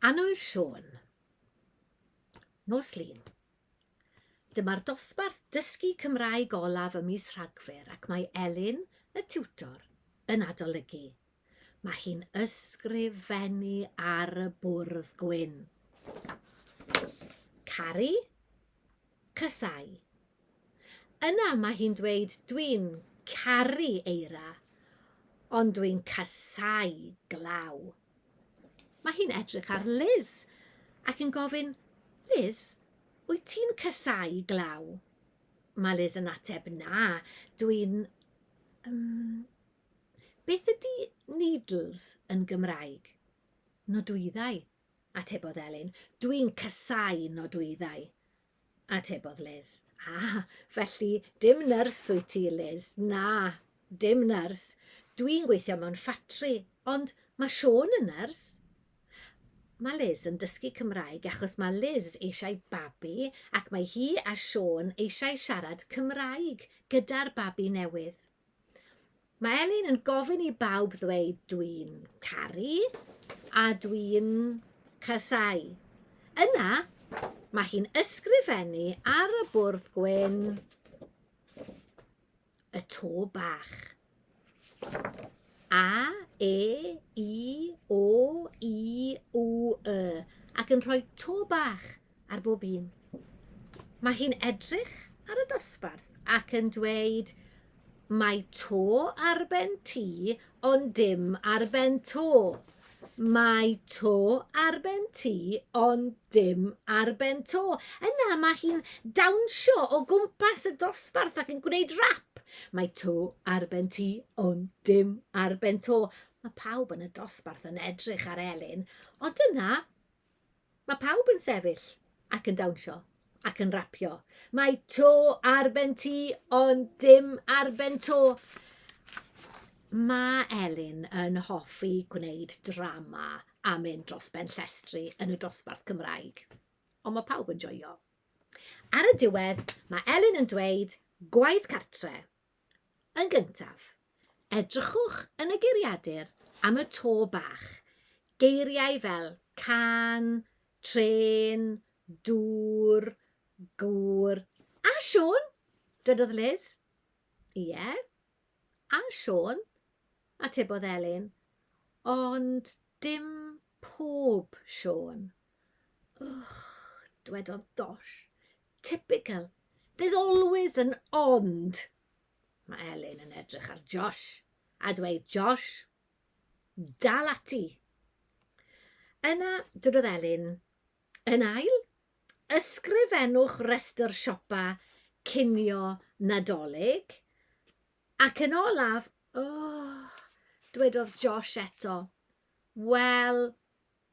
Annwyl Siôn. Nos Lun. Dyma'r dosbarth dysgu Cymraeg olaf ym mis Rhagfyr ac mae Elin, y tiwtor, yn adolygu. Mae hi'n ysgrifennu ar y bwrdd gwyn. Caru, cysau. Yna mae hi'n dweud dwi'n caru eira, ond dwi'n cysau glaw. Mae hi'n edrych ar Liz ac yn gofyn, Liz, wyt ti'n cysau glaw? Mae Liz yn ateb, na, dwi'n... Beth ydy needles yn Gymraeg? Nodwyddau, atebodd Elin. Dwi'n cysau nodwyddau, atebodd Liz. Felly dim nyrs wyt ti, Liz. Na, dim nyrs. Dwi'n gweithio mewn ffatri, ond mae Siôn yn nyrs. Mae Liz yn dysgu Cymraeg achos mae Liz eisiau babi ac mae hi a Siôn eisiau siarad Cymraeg gyda'r babi newydd. Mae Elin yn gofyn i bawb ddweud dwi'n caru a dwi'n cysau. Yna, mae hi'n ysgrifennu ar y bwrdd gwyn y to bach. A, E, I, O, I, W, Y, ac yn rhoi to bach ar bob un. Mae hi'n edrych ar y dosbarth ac yn dweud, mae to ar ben ti, ond dim ar ben to. Mae to ar ben ti, ond dim ar ben to. Yna mae hi'n dawnsio o gwmpas y dosbarth ac yn gwneud rap. Mae to ar ben ti, ond dim ar ben to. Mae pawb yn y dosbarth yn edrych ar Elin, ond yna mae pawb yn sefyll ac yn dawnsio ac yn rapio. Mae to ar ben ti, ond dim ar ben to. Mae Elin yn hoffi gwneud drama a mynd dros ben llestri yn y dosbarth Cymraeg. Ond mae pawb yn joio. Ar y diwedd, mae Elin yn dweud gwaith cartre. Yn gyntaf, edrychwch yn y geiriadur am y to bach. Geiriau fel can, tren, dŵr, gŵr. A Siôn, dydodd Liz. Ie, a Siôn, atebodd Elin. Ond dim pob Siôn. Dwedodd Dosh. Typical. There's always an ond. Mae Elin yn edrych ar Josh a dweud, Josh, dal ati. Yna, dydodd Elin yn ail, ysgrifennwch restr siopa cinio Nadolig, ac yn olaf, dwedodd Josh eto, wel,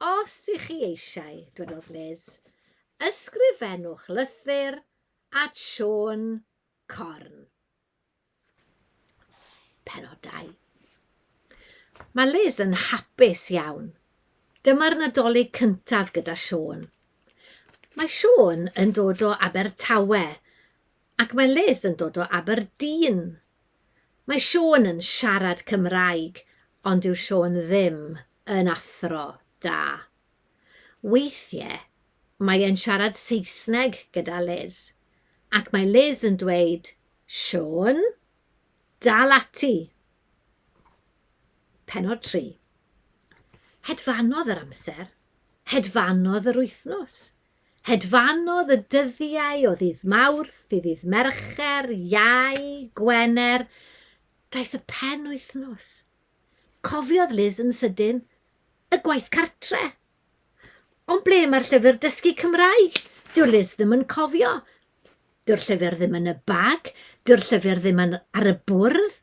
os ych chi eisiau, dwedodd Liz, ysgrifennwch lythyr at Siôn Corn. Pennod 2. Mae Liz yn hapus iawn. Dyma'r Nadolig cyntaf gyda Siôn. Mae Siôn yn dod o Abertawe ac mae Liz yn dod o Aberdeen. Mae Siôn yn siarad Cymraeg, ond yw Siôn ddim yn athro da. Weithiau, mae e'n siarad Saesneg gyda Liz ac mae Liz yn dweud, Siôn, dal ati. Pennod 3. Hedfanodd yr amser. Hedfanodd yr wythnos. Hedfanodd y dyddiau o ddydd Mawrth i ddydd Mercher, Iau, Gwener. Daeth y pen wythnos. Cofiodd Liz yn sydyn y gwaith cartre. Ond ble mae'r llyfr dysgu Cymraeg? Dyw'r Liz ddim yn cofio. Dyw'r llyfr ddim yn y bag. Dyw'r llyfr ddim ar y bwrdd.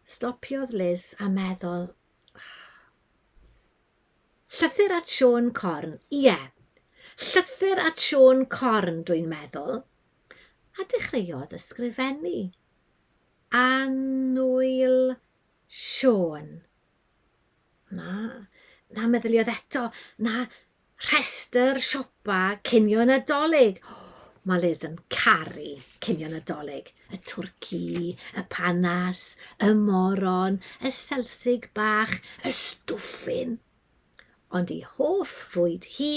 Stopiodd Liz a meddwl, llythyr at Siôn Corn, ie, llythyr at Siôn Corn dwi'n meddwl, a dechreuodd ysgrifennu. Annwyl Siôn. Na meddyliodd eto, na rhestr siopa cinio Nadolig. Mae Liz yn caru cinio Nadolig. Y twrci, y panas, y moron, y selsig bach, y stwffin. ond ei hoff fwyd hi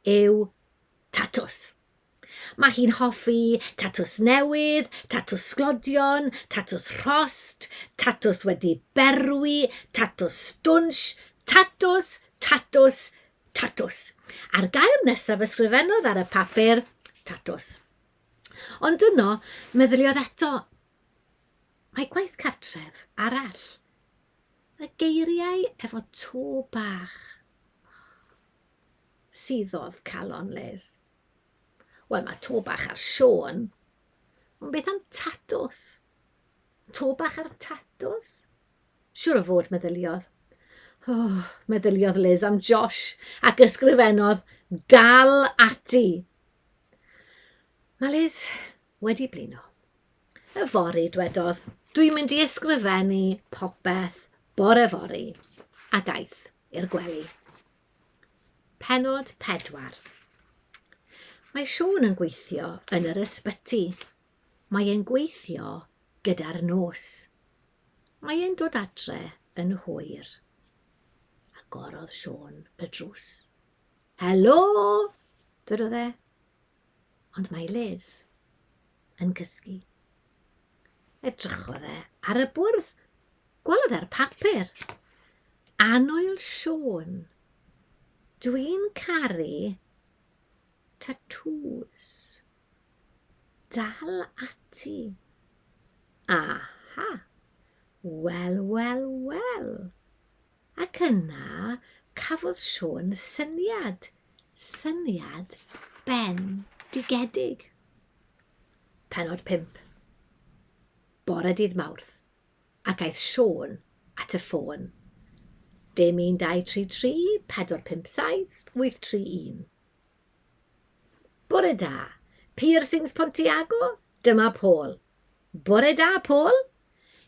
yw tatws. Mae hi'n hoffi tatws newydd, tatws sglodion, tatws rhost, tatws wedi berwi, tatws dwns, tatws, tatws, tatws. A'r gair nesaf ysgrifennodd ar y papur, tatws. Ond yno, meddyliodd eto, mae gwaith cartref arall. Y geiriau efo to bach. Suddodd calon Liz. Wel, mae to bach ar Siôn. Ond beth am tatws? To bach ar tatws? Siwr o fod, meddyliodd. Meddyliodd Liz am Josh ac ysgrifennodd dal ati. Mae Liz wedi blino. Y fori dwedodd, dwi'n mynd i ysgrifennu popeth bore fori a gaeth i'r gwely. Pennod 4. Mae Siôn yn gweithio yn yr ysbyty. Mae e'n gweithio gyda'r nos. Mae e'n dod adre yn hwyr. Agorodd Siôn y drws. Helo, dyrodd e. Ond mae Liz yn cysgu. Edrychodd e ar y bwrdd. Gwelodd e'r papur. Annwyl Siôn. Dwi'n caru tatws. Dal ati. Aha. Wel, wel, wel. Ac yna cafodd Siôn syniad. Syniad bendigedig. Pennod 5. Bore dydd Mawrth. Ac aeth Siôn at y ffôn. Dim 1 2 3 3 4 5 7 8 3 1. Bore da. Piercings Pontiago? Dyma Paul. Bore da, Paul?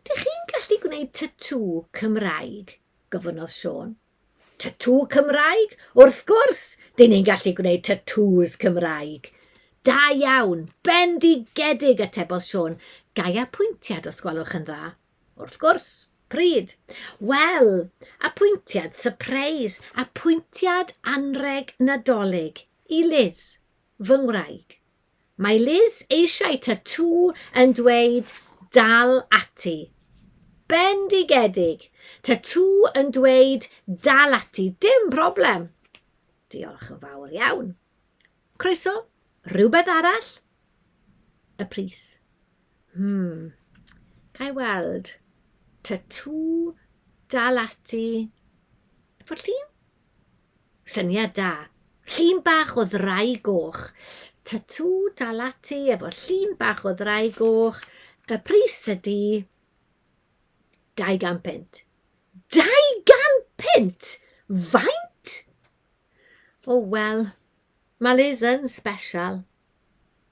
Dych chi'n gallu gwneud tatŵ Cymraeg? Gofynnodd Siôn. Tatŵ Cymraeg? Wrth gwrs, dyn ni'n gallu gwneud tatŵs Cymraeg. Da iawn, bendigedig, atebodd Siôn. Gai apwyntiad os gwelwch yn dda. Wrth gwrs. Pryd? Wel, apwyntiad surprise, apwyntiad anreg nadolig i Liz, fy ngwraig. Mae Liz eisiau tatŵ yn dweud dal ati. Bendigedig, tatŵ yn dweud dal ati, dim problem. Diolch yn fawr iawn. Croeso, rhywbeth arall? Y pris. Ca'i weld. Tatŵ dal ati. Efo llun? Syniad da. Llun bach o ddrau goch. Tatŵ dal ati efo llun bach o ddrau goch. Y pris ydy 200 pint. 200 pint? Faint? O wel, mae Liz yn special.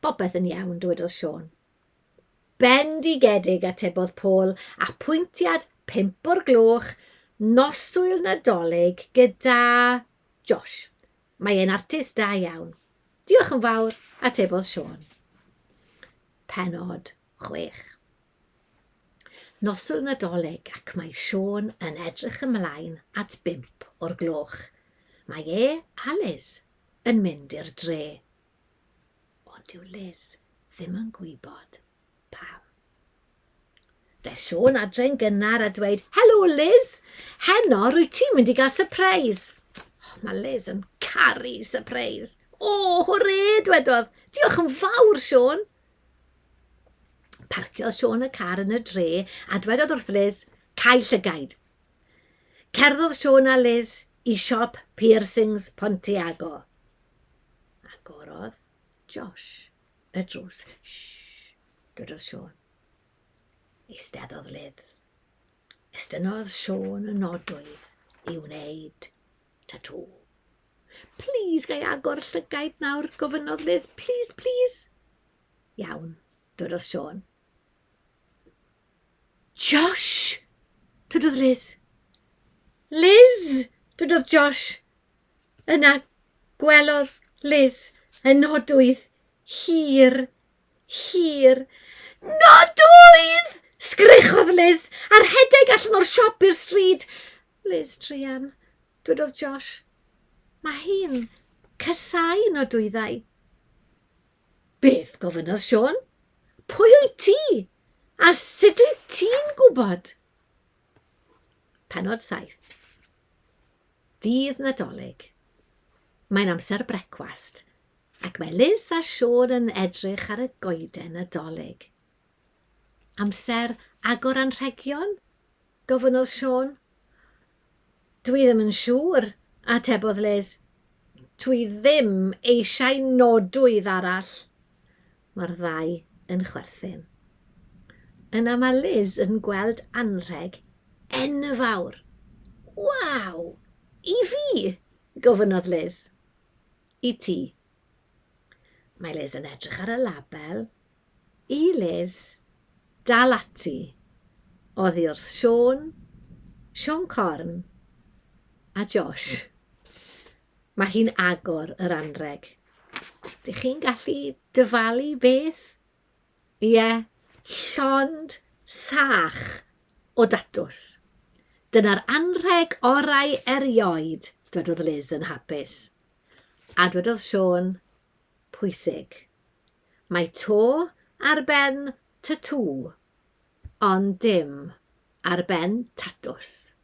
Popeth yn iawn, dwedodd Siôn. Bendigedig, atebodd Paul, apwyntiad 5 o'r gloch, noswyl nadolig gyda Josh. Mae e'n artist da iawn. Diolch yn fawr, atebodd Siôn. Pennod 6. Noswyl nadolig ac mae Siôn yn edrych ymlaen at 5 o'r gloch. Mae a Liz yn mynd i'r dre. Ond yw Liz ddim yn gwybod pam. Daeth Siôn adre'n gynnar a dweud, Helo Liz, heno rwy ti'n mynd i gael surprise. Mae Liz yn caru surprise. Hwre, dwedodd. Diolch yn fawr, Siôn. Parciodd Siôn y car yn y dre a dwedodd wrth Liz, cael llygaid. Cerddodd Siôn a Liz i siop piercings Pontiago. Agorodd Josh y drws. Dwedodd Siôn. Eisteddodd Liz. Estynodd Siôn y nodwydd i wneud tatŵ. Please, gai agor llygaid nawr, gofynnodd Liz. Please, please. Iawn, dwedodd Siôn. Josh, dwedodd Liz. Liz, dwedodd Josh. Yna gwelodd Liz y nodwydd hir. Nodwydd! Sgrichodd Liz ar rhedeg allan o'r siop i'r stryd. Liz, Drian, dwedodd Josh. Mae hi'n cysau nodwyddau. Beth, gofynnodd Siôn? Pwy wyt ti? A sut wyt ti'n gwybod? Pennod 7. Dydd Nadolig. Mae'n amser brecwast, ac mae Liz a Siôn yn edrych ar y goeden Nadolig. Amser agor anrhegion? Gofynnodd Siôn. Dwi ddim yn siŵr, atebodd Liz. Dwi ddim eisiau nodwydd arall. Mae'r ddau yn chwerthin. Yna mae Liz yn gweld anrheg enfawr. Waw! I fi, gofynnodd Liz. I ti. Mae Liz yn edrych ar y label. I Liz, dal ati. Oddi wrth Siôn Corn a Josh. Mae hi'n agor yr anrheg. Dych chi'n gallu dyfalu beth? Ie, llond sach o datws. Dyna'r anrheg orau erioed, dwedodd Liz yn hapus. A dwedodd Siôn, pwysig. Mae to ar ben tatŵ, ond dim ar ben tatws.